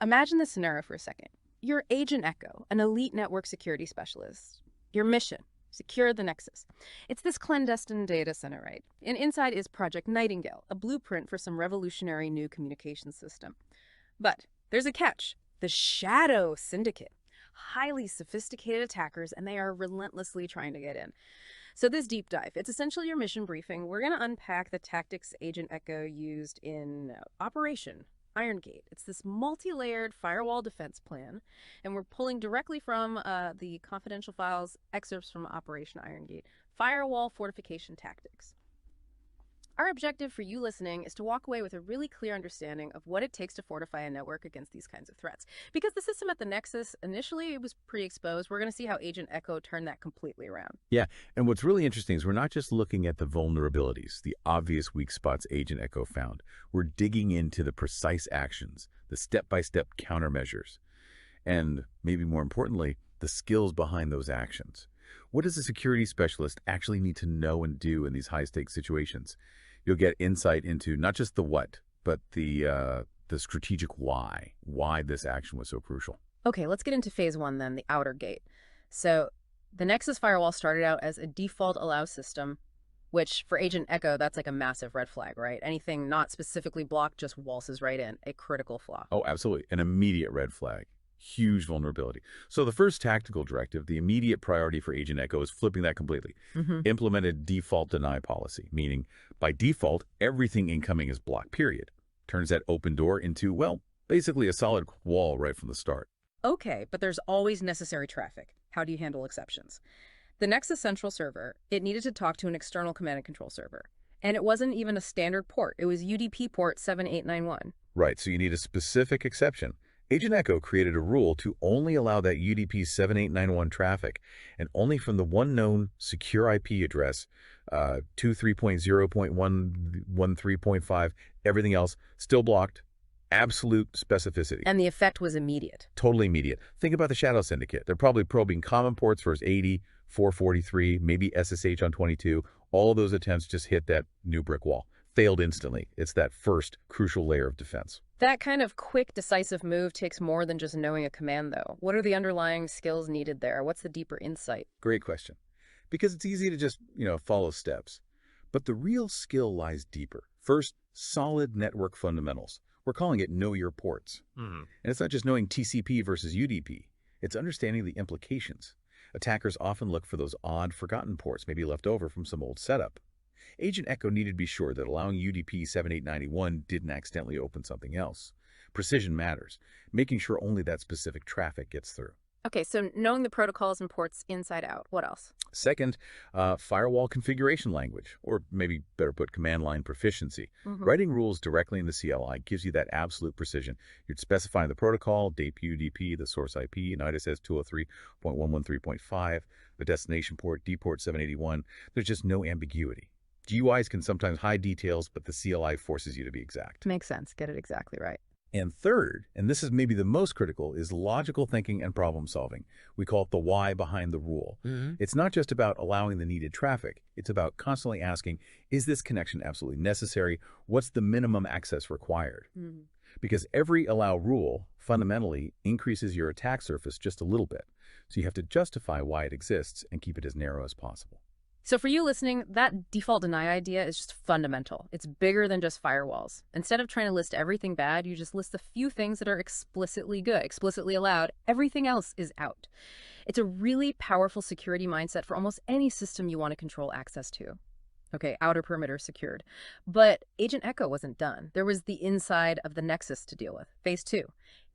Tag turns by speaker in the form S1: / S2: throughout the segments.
S1: Imagine this scenario for a second. You're Agent Echo, an elite network security specialist. Your mission, secure the Nexus. It's this clandestine data center, right? And inside is Project Nightingale, a blueprint for some revolutionary new communication system. But there's a catch. The Shadow Syndicate. Highly sophisticated attackers, and they are relentlessly trying to get in. So this deep dive, it's essentially your mission briefing. We're going to unpack the tactics Agent Echo used in Operation Iron Gate. It's this multi-layered firewall defense plan, and we're pulling directly from the confidential files, excerpts from Operation Iron Gate, firewall fortification tactics. Our objective for you listening is to walk away with a really clear understanding of what it takes to fortify a network against these kinds of threats. Because the system at the Nexus, initially it was pre-exposed. We're going to see how Agent Echo turned that completely around.
S2: Yeah, and what's really interesting is we're not just looking at the vulnerabilities, the obvious weak spots Agent Echo found. We're digging into the precise actions, the step-by-step countermeasures, and maybe more importantly, the skills behind those actions. What does a security specialist actually need to know and do in these high-stakes situations? You'll get insight into not just the what, but the strategic why this action was so crucial.
S1: Okay, let's get into phase one then, the outer gate. So the Nexus firewall started out as a default allow system, which for Agent Echo, that's like a massive red flag, right? Anything not specifically blocked just waltzes right in, a critical flaw.
S2: Oh, absolutely. An immediate red flag. Huge vulnerability. So the first tactical directive, the immediate priority for Agent Echo is flipping that completely. Implemented default deny policy, meaning by default, everything incoming is blocked, period. Turns that open door into, well, basically a solid wall right from the start.
S1: Okay, but there's always necessary traffic. How do you handle exceptions? The Nexus Central server, it needed to talk to an external command and control server. And it wasn't even a standard port. It was UDP port 7891.
S2: Right, so you need a specific exception. Agent Echo created a rule to only allow that UDP 7891 traffic, and only from the one known secure IP address, 23.0.113.5, everything else still blocked, absolute specificity.
S1: And the effect was immediate.
S2: Totally immediate. Think about the Shadow Syndicate. They're probably probing common ports versus 80, 443, maybe SSH on 22. All of those attempts just hit that new brick wall. Failed instantly. It's that first crucial layer of defense.
S1: That kind of quick, decisive move takes more than just knowing a command, though. What are the underlying skills needed there? What's the deeper insight?
S2: Great question. Because it's easy to just, follow steps. But the real skill lies deeper. First, solid network fundamentals. We're calling it know your ports. And it's not just knowing TCP versus UDP. It's understanding the implications. Attackers often look for those odd, forgotten ports, maybe left over from some old setup. Agent Echo needed to be sure that allowing UDP 7891 didn't accidentally open something else. Precision matters, making sure only that specific traffic gets through.
S1: Okay, so knowing the protocols and ports inside out. What else?
S2: Second, firewall configuration language, or maybe better put, command line proficiency. Writing rules directly in the CLI gives you that absolute precision. You're specifying the protocol, DAPE UDP, the source IP, NIDA says 203.113.5, the destination port, D port 781. There's just no ambiguity. GUIs can sometimes hide details, but the CLI forces you to be exact.
S1: Makes sense. Get it exactly right.
S2: And third, and this is maybe the most critical, is logical thinking and problem solving. We call it the why behind the rule. It's not just about allowing the needed traffic. It's about constantly asking, is this connection absolutely necessary? What's the minimum access required? Because every allow rule fundamentally increases your attack surface just a little bit. So you have to justify why it exists and keep it as narrow as possible.
S1: So for you listening, that default deny idea is just fundamental. It's bigger than just firewalls. Instead of trying to list everything bad, you just list the few things that are explicitly good, explicitly allowed. Everything else is out. It's a really powerful security mindset for almost any system you want to control access to. Okay, outer perimeter secured. But Agent Echo wasn't done. There was the inside of the Nexus to deal with. Phase 2,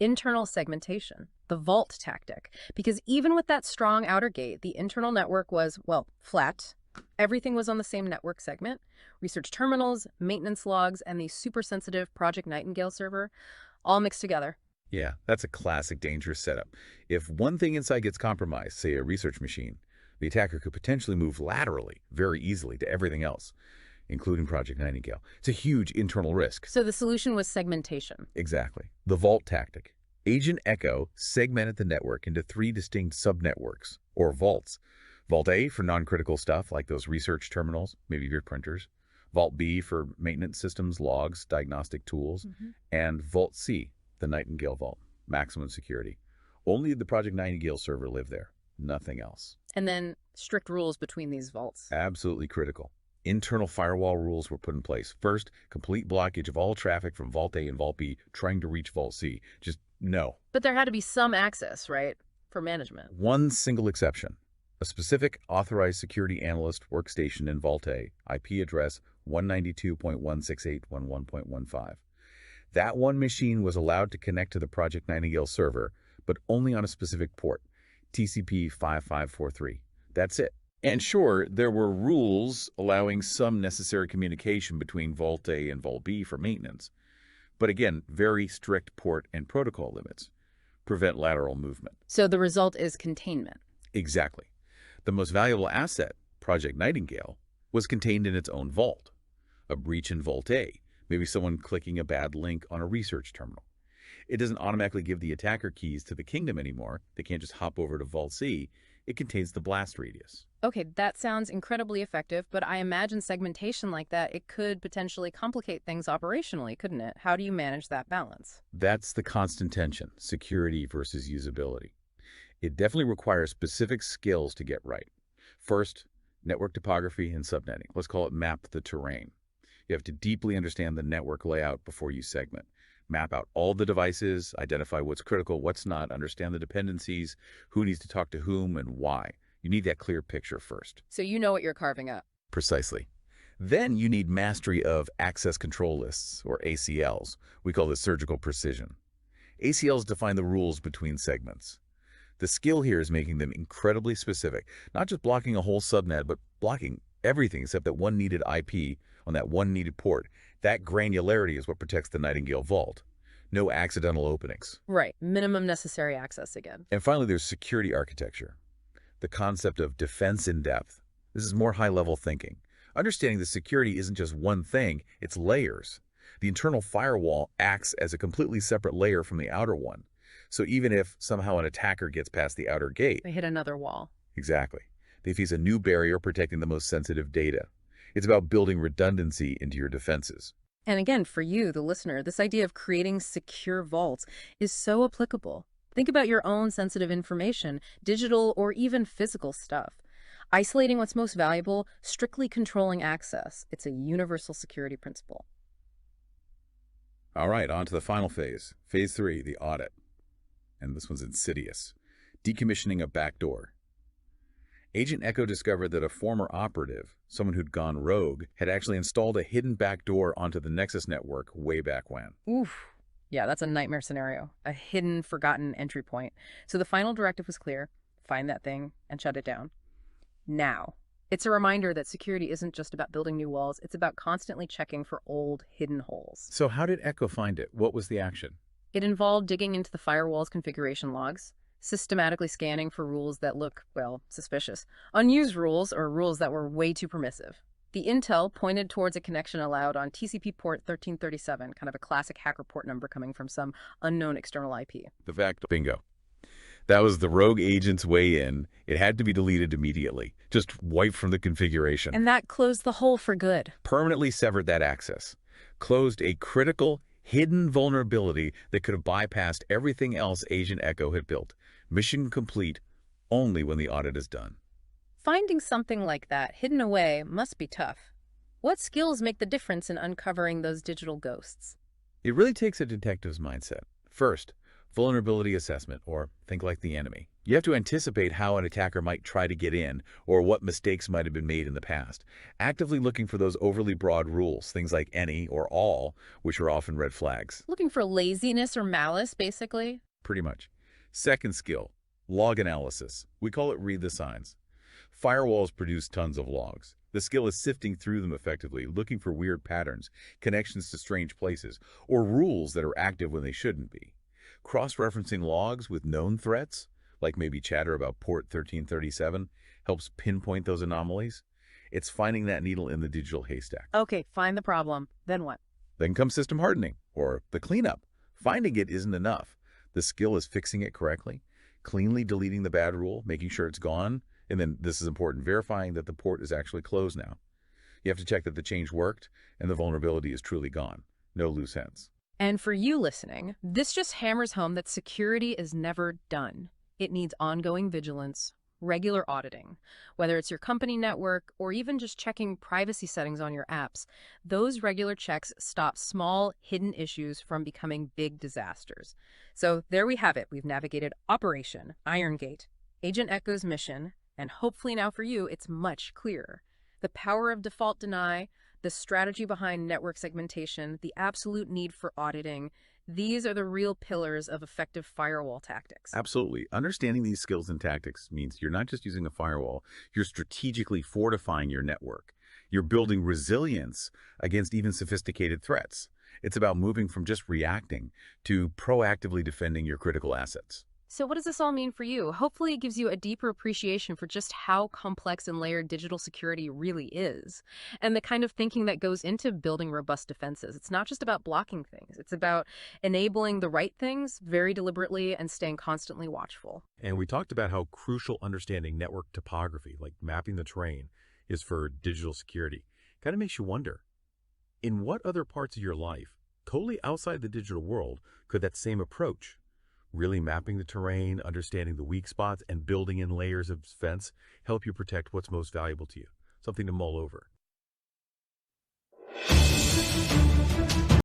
S1: internal segmentation, the vault tactic. Because even with that strong outer gate, the internal network was, well, flat. Everything was on the same network segment. Research terminals, maintenance logs, and the super sensitive Project Nightingale server all mixed together.
S2: Yeah, that's a classic dangerous setup. If one thing inside gets compromised, say a research machine, the attacker could potentially move laterally very easily to everything else, including Project Nightingale. It's a huge internal risk.
S1: So the solution was segmentation.
S2: Exactly. The vault tactic. Agent Echo segmented the network into 3 distinct subnetworks, or vaults. Vault A for non-critical stuff like those research terminals, maybe your printers. Vault B for maintenance systems, logs, diagnostic tools. And Vault C, the Nightingale Vault. maximum security. Only the Project Nightingale server lived there, nothing else.
S1: And then strict rules between these vaults.
S2: Absolutely critical. Internal firewall rules were put in place. First, complete blockage of all traffic from Vault A and Vault B trying to reach Vault C. Just no.
S1: But there had to be some access, right, for management.
S2: One single exception. A specific authorized security analyst workstation in Vault A, IP address 192.168.11.15. That one machine was allowed to connect to the Project Nightingale server, but only on a specific port, TCP 5543. That's it. And sure, there were rules allowing some necessary communication between Vault A and Vault B for maintenance. But again, very strict port and protocol limits prevent lateral movement.
S1: So the result is containment.
S2: Exactly. The most valuable asset, Project Nightingale, was contained in its own vault. A breach in Vault A, maybe someone clicking a bad link on a research terminal. It doesn't automatically give the attacker keys to the kingdom anymore. They can't just hop over to Vault C. It contains the blast radius.
S1: Okay, that sounds incredibly effective, but I imagine segmentation like that, it could potentially complicate things operationally, couldn't it? How do you manage that balance?
S2: That's the constant tension, security versus usability. It definitely requires specific skills to get right. First, network topography and subnetting. Let's call it map the terrain. You have to deeply understand the network layout before you segment. Map out all the devices, identify what's critical, what's not, understand the dependencies, who needs to talk to whom, and why. You need that clear picture first.
S1: So you know what you're carving up.
S2: Precisely. Then you need mastery of access control lists, or ACLs. We call this surgical precision. ACLs define the rules between segments. The skill here is making them incredibly specific, not just blocking a whole subnet, but blocking everything except that one needed IP on that one needed port. That granularity is what protects the Nightingale Vault. No accidental openings.
S1: Right. Minimum necessary access again.
S2: And finally, there's security architecture. The concept of defense in depth. This is more high-level thinking. Understanding that security isn't just one thing, it's layers. The internal firewall acts as a completely separate layer from the outer one. So even if somehow an attacker gets past the outer gate...
S1: They hit another wall.
S2: Exactly. They face a new barrier protecting the most sensitive data. It's about building redundancy into your defenses.
S1: And again, for you, the listener, this idea of creating secure vaults is so applicable. Think about your own sensitive information, digital or even physical stuff. Isolating what's most valuable, strictly controlling access. It's a universal security principle.
S2: All right, on to the final phase. Phase 3, the audit. And this one's insidious. Decommissioning a backdoor. Agent Echo discovered that a former operative, someone who'd gone rogue, had actually installed a hidden backdoor onto the Nexus network way back when.
S1: Oof. Yeah, that's a nightmare scenario. A hidden, forgotten entry point. So the final directive was clear. Find that thing and shut it down. Now. It's a reminder that security isn't just about building new walls. It's about constantly checking for old, hidden holes.
S2: So how did Echo find it? What was the action?
S1: It involved digging into the firewall's configuration logs, systematically scanning for rules that look, well, suspicious, unused rules or rules that were way too permissive. The intel pointed towards a connection allowed on TCP port 1337, kind of a classic hacker port number coming from some unknown external IP.
S2: The fact, bingo. That was the rogue agent's way in. It had to be deleted immediately, just wiped from the configuration.
S1: And that closed the hole for good.
S2: Permanently severed that access. Closed a critical, hidden vulnerability that could have bypassed everything else Agent Echo had built. Mission complete only when the audit is done.
S1: Finding something like that hidden away must be tough. What skills make the difference in uncovering those digital ghosts?
S2: It really takes a detective's mindset. First, vulnerability assessment, or think like the enemy. You have to anticipate how an attacker might try to get in, or what mistakes might have been made in the past. Actively looking for those overly broad rules, things like any or all, which are often red flags.
S1: Looking for laziness or malice, basically?
S2: Pretty much. Second skill, log analysis. We call it read the signs. Firewalls produce tons of logs. The skill is sifting through them effectively, looking for weird patterns, connections to strange places, or rules that are active when they shouldn't be. Cross-referencing logs with known threats, like maybe chatter about port 1337, helps pinpoint those anomalies. It's finding that needle in the digital haystack.
S1: Okay, find the problem. Then what?
S2: Then comes system hardening, or the cleanup. Finding it isn't enough. The skill is fixing it correctly, cleanly deleting the bad rule, making sure it's gone, and then, this is important, verifying that the port is actually closed now. You have to check that the change worked and the vulnerability is truly gone. No loose ends.
S1: And for you listening, this just hammers home that security is never done. It needs ongoing vigilance, regular auditing. Whether it's your company network or even just checking privacy settings on your apps, those regular checks stop small, hidden issues from becoming big disasters. So there we have it. We've navigated Operation Iron Gate, Agent Echo's mission, and hopefully now for you, it's much clearer. The power of default deny, the strategy behind network segmentation, the absolute need for auditing, these are the real pillars of effective firewall tactics.
S2: Absolutely. Understanding these skills and tactics means you're not just using a firewall, you're strategically fortifying your network. You're building resilience against even sophisticated threats. It's about moving from just reacting to proactively defending your critical assets.
S1: So what does this all mean for you? Hopefully it gives you a deeper appreciation for just how complex and layered digital security really is, and the kind of thinking that goes into building robust defenses. It's not just about blocking things. It's about enabling the right things very deliberately and staying constantly watchful.
S3: And we talked about how crucial understanding network topography, like mapping the terrain, is for digital security. Kind of makes you wonder, in what other parts of your life, totally outside the digital world, could that same approach, really mapping the terrain, understanding the weak spots, and building in layers of defense, help you protect what's most valuable to you? Something to mull over.